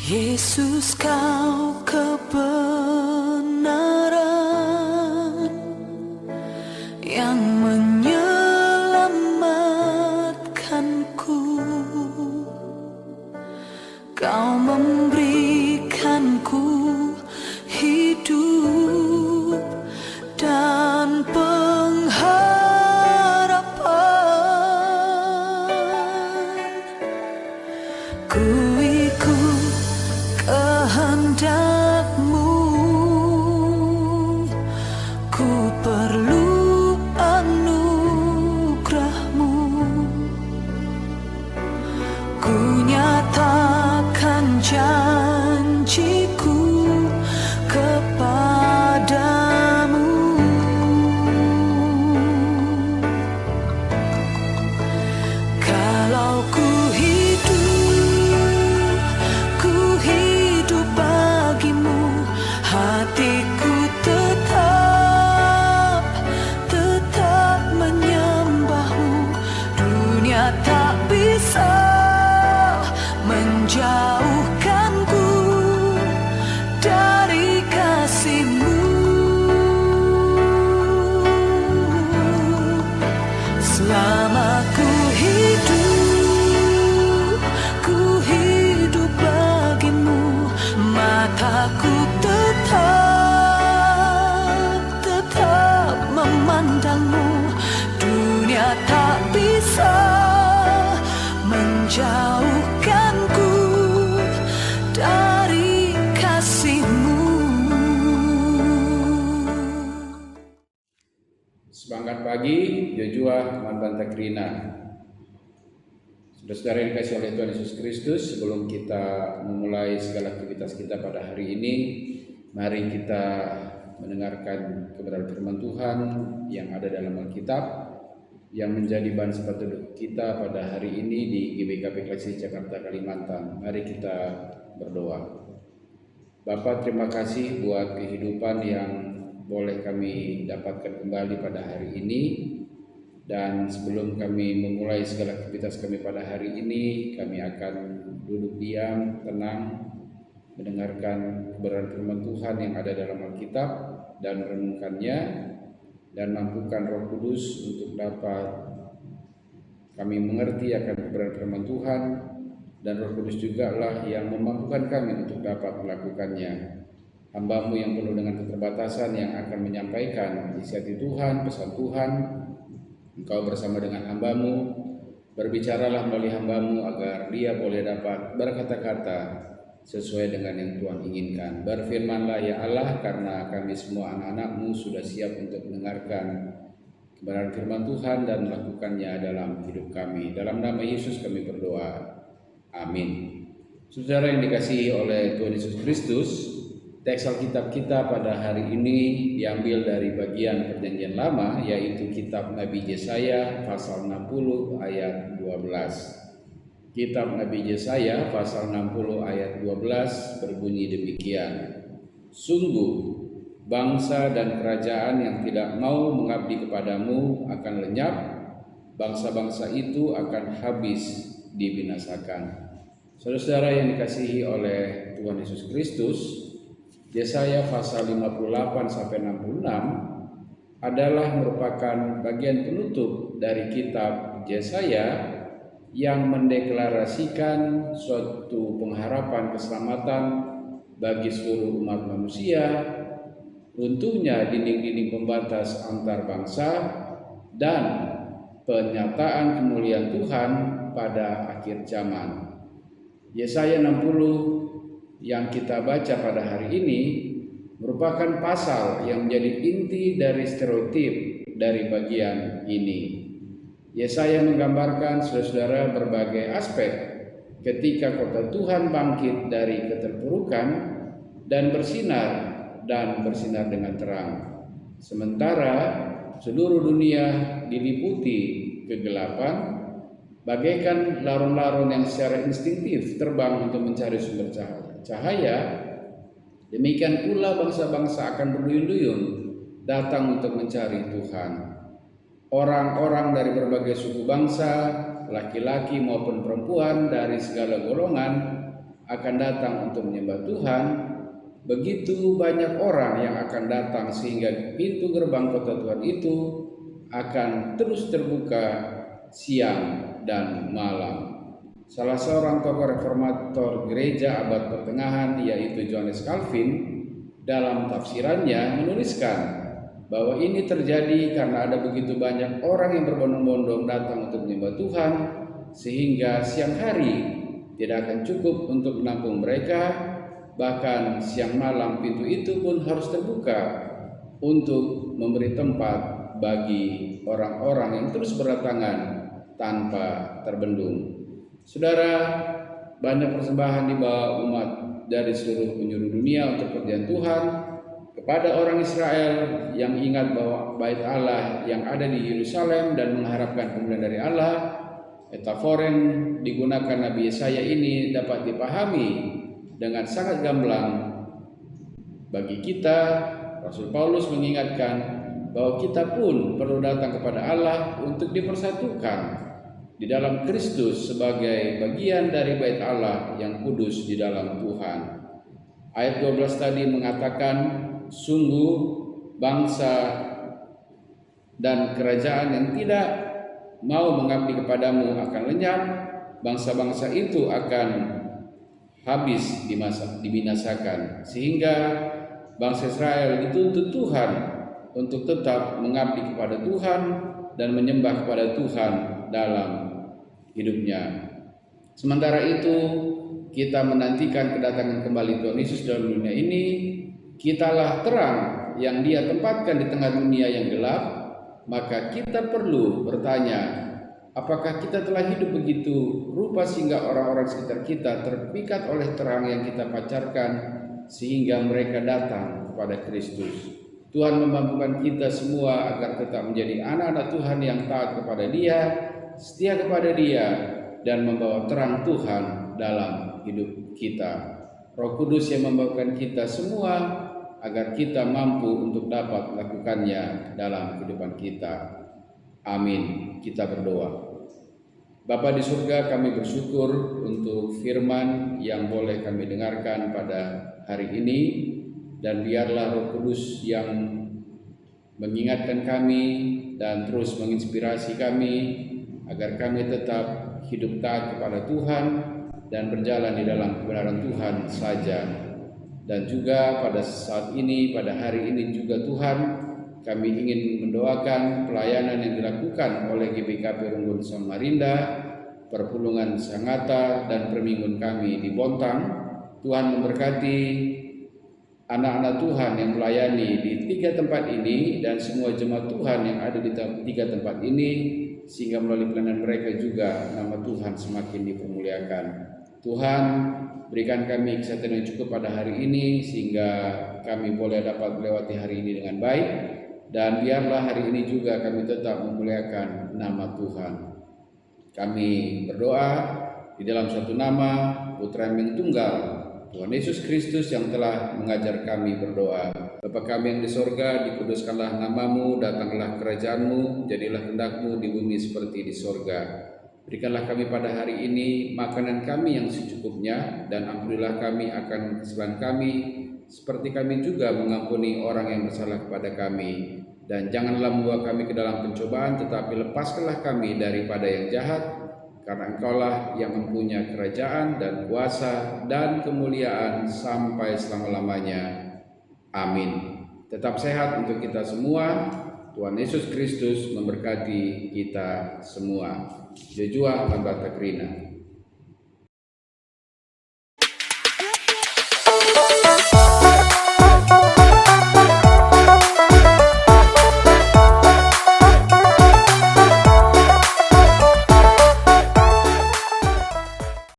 Yesus, kau kebenaran yang menyelamatkanku. Kau memberikanku hidup dan pengharapan. Ku ikut kehendak-Mu, ku perlu anugerah-Mu. Ku nyatakan janjiku kepadamu. Kalau ku hidup bagimu, hatiku tetap menyembah-Mu. Dunia tak bisa menjauhkanku dari kasih-Mu. Selama ku hidup bagimu, mataku tetap memandang-Mu. Dunia tak bisa menjauhkanku dari kasih-Mu. Semangat pagi, Joshua Mantan Takrina. Saudara-saudara yang dikasihi oleh Tuhan Yesus Kristus, sebelum kita memulai segala aktivitas kita pada hari ini, mari kita mendengarkan kebenaran firman Tuhan yang ada dalam Alkitab, yang menjadi bahan petunjuk kita pada hari ini di GBKP Kleksi Jakarta Kalimantan. Mari kita berdoa. Bapa, terima kasih buat kehidupan yang boleh kami dapatkan kembali pada hari ini. Dan sebelum kami memulai segala aktivitas kami pada hari ini, kami akan duduk diam, tenang, mendengarkan kebenaran firman Tuhan yang ada dalam Alkitab dan merenungkannya, dan mampukan Roh Kudus untuk dapat kami mengerti akan kebenaran firman Tuhan, dan Roh Kudus juga lah yang memampukan kami untuk dapat melakukannya. Hamba-Mu yang penuh dengan keterbatasan yang akan menyampaikan isi hati Tuhan, pesan Tuhan, Engkau bersama dengan hamba-Mu, berbicaralah melalui hamba-Mu agar dia boleh dapat berkata-kata sesuai dengan yang Tuhan inginkan. Berfirmanlah ya Allah, karena kami semua anak-anak-Mu sudah siap untuk mendengarkan kebenaran firman Tuhan dan melakukannya dalam hidup kami. Dalam nama Yesus kami berdoa. Amin. Saudara yang dikasihi oleh Tuhan Yesus Kristus, teks Alkitab kita pada hari ini diambil dari bagian Perjanjian Lama, yaitu kitab Nabi Yesaya pasal 60 ayat 12. Kitab Nabi Yesaya pasal 60 ayat 12 berbunyi demikian. Sungguh bangsa dan kerajaan yang tidak mau mengabdi kepadamu akan lenyap, bangsa-bangsa itu akan habis dibinasakan. Saudara-saudara yang dikasihi oleh Tuhan Yesus Kristus, Yesaya pasal 58 sampai 66 adalah merupakan bagian penutup dari kitab Yesaya yang mendeklarasikan suatu pengharapan keselamatan bagi seluruh umat manusia, runtuhnya dinding-dinding pembatas antar bangsa, dan penyataan kemuliaan Tuhan pada akhir zaman. Yesaya 60 yang kita baca pada hari ini merupakan pasal yang menjadi inti dari stereotip dari bagian ini. Yesaya menggambarkan saudara-saudara berbagai aspek ketika kota Tuhan bangkit dari keterpurukan dan bersinar dengan terang. Sementara seluruh dunia diliputi kegelapan, bagaikan larun-larun yang secara instingtif terbang untuk mencari sumber cahaya, demikian pula bangsa-bangsa akan berduyun-duyun datang untuk mencari Tuhan. Orang-orang dari berbagai suku bangsa, laki-laki maupun perempuan dari segala golongan, akan datang untuk menyembah Tuhan, begitu banyak orang yang akan datang sehingga pintu gerbang kota Tuhan itu akan terus terbuka siang dan malam. Salah seorang tokoh reformator gereja abad pertengahan yaitu Johannes Calvin dalam tafsirannya menuliskan bahwa ini terjadi karena ada begitu banyak orang yang berbondong-bondong datang untuk menyembah Tuhan sehingga siang hari tidak akan cukup untuk menampung mereka, bahkan siang malam pintu itu pun harus terbuka untuk memberi tempat bagi orang-orang yang terus berdatangan tanpa terbendung. Saudara, banyak persembahan dibawa umat dari seluruh penjuru dunia untuk kerjaan Tuhan kepada orang Israel yang ingat bahwa bait Allah yang ada di Yerusalem dan mengharapkan kemuliaan dari Allah. Metafor yang digunakan Nabi Yesaya ini dapat dipahami dengan sangat gamblang. Bagi kita, Rasul Paulus mengingatkan bahwa kita pun perlu datang kepada Allah untuk dipersatukan di dalam Kristus sebagai bagian dari bait Allah yang kudus di dalam Tuhan. Ayat 12 tadi mengatakan, sungguh bangsa dan kerajaan yang tidak mau mengabdi kepadamu akan lenyap, bangsa-bangsa itu akan habis dibinasakan, sehingga bangsa Israel dituntut Tuhan untuk tetap mengabdi kepada Tuhan dan menyembah kepada Tuhan dalam hidupnya. Sementara itu kita menantikan kedatangan kembali Tuhan Yesus dalam dunia ini. Kitalah terang yang Dia tempatkan di tengah dunia yang gelap. Maka kita perlu bertanya, apakah kita telah hidup begitu rupa sehingga orang-orang sekitar kita terpikat oleh terang yang kita pancarkan sehingga mereka datang kepada Kristus. Tuhan memampukan kita semua agar tetap menjadi anak-anak Tuhan yang taat kepada Dia, setia kepada Dia, dan membawa terang Tuhan dalam hidup kita. Roh Kudus yang membawakan kita semua agar kita mampu untuk dapat melakukannya dalam kehidupan kita. Amin. Kita berdoa. Bapa di surga, kami bersyukur untuk firman yang boleh kami dengarkan pada hari ini, dan biarlah Roh Kudus yang mengingatkan kami dan terus menginspirasi kami agar kami tetap hidup taat kepada Tuhan dan berjalan di dalam kebenaran Tuhan saja. Dan juga pada saat ini, pada hari ini juga Tuhan, kami ingin mendoakan pelayanan yang dilakukan oleh GBKP Runggun Samarinda, Perpulungan Sangatta, dan Perminggun kami di Bontang. Tuhan memberkati anak-anak Tuhan yang melayani di 3 tempat ini dan semua jemaat Tuhan yang ada di 3 tempat ini, sehingga melalui pelayanan mereka juga nama Tuhan semakin dipermuliakan. Tuhan, berikan kami kesehatan yang cukup pada hari ini sehingga kami boleh dapat melewati hari ini dengan baik, dan biarlah hari ini juga kami tetap memuliakan nama Tuhan. Kami berdoa di dalam satu nama Putra yang tunggal, Tuhan Yesus Kristus, yang telah mengajar kami berdoa. Bapa kami yang di sorga, dikuduskanlah namamu, datanglah kerajaanmu, jadilah kehendak-mu di bumi seperti di sorga. Berikanlah kami pada hari ini makanan kami yang secukupnya, dan ampunilah kami akan kesalahan kami, seperti kami juga mengampuni orang yang bersalah kepada kami. Dan janganlah membawa kami ke dalam pencobaan, tetapi lepaskanlah kami daripada yang jahat, karena Engkaulah yang mempunyai kerajaan dan kuasa dan kemuliaan sampai selama-lamanya. Amin. Tetap sehat untuk kita semua. Tuhan Yesus Kristus memberkati kita semua. Jejua Lambata Krina.